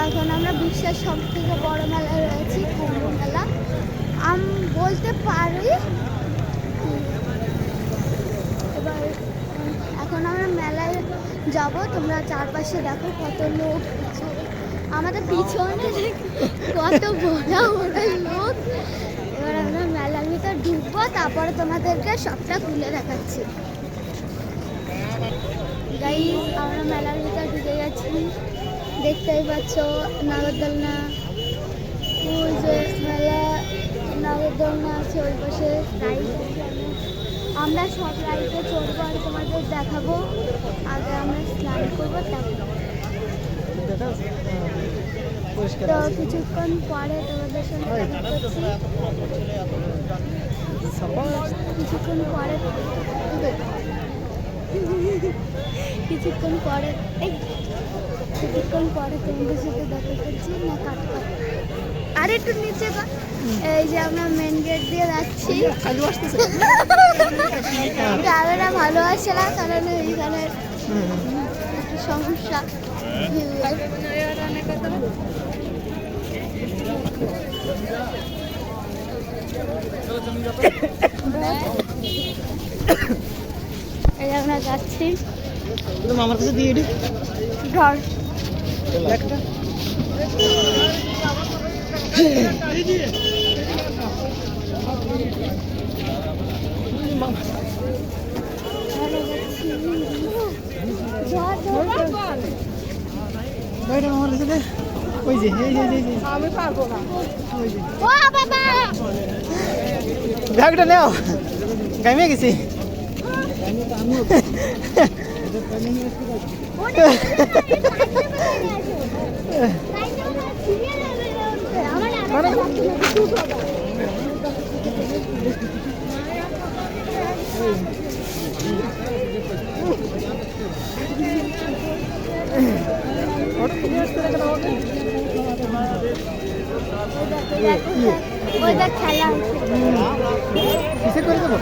এখন আমরা বিশ্বের সব থেকে বড় মেলায় রয়েছি, কুম্ভ মেলা। আমি বলতে পারি এবার এখন আমরা মেলায় যাব। তোমরা চারপাশে দেখো কত লোক, আমাদের পিছনে কত বড় বড় লোক। এবার আমরা মেলার ভিতর ঢুকবো, তারপরে তোমাদেরকে সবটা খুলে দেখাচ্ছি। গাইস আমরা মেলার ভিতর ঢুকে গেছি, দেখতেই পাচ্ছ নাগরদোলনা, ওই যে মেলা নাগরদোলনা আছে, ওই পাশে রাইড আছে। আমরা সব রাইডে চড়বো আর তোমাদের দেখাবো। আগে আমরা স্নান করবো, তো কিছুক্ষণ পরে তোমাদের সঙ্গে দেখা করছি। কিছুক্ষণ পরে তোমাদের সাথে দেখা করছি। না কাটকা আর একটু নিচে, এই যে আমরা মেন গেট দিয়ে যাচ্ছি। ক্যামেরা ভালো আসছে না, কারণ এইখানে একটু সমস্যা। এই আমরা যাচ্ছি আমার কাছে দিয়ে ঘর। ব্যাগটা নেও, গাইমে গেছি। খেলা কিসে করে দেবো?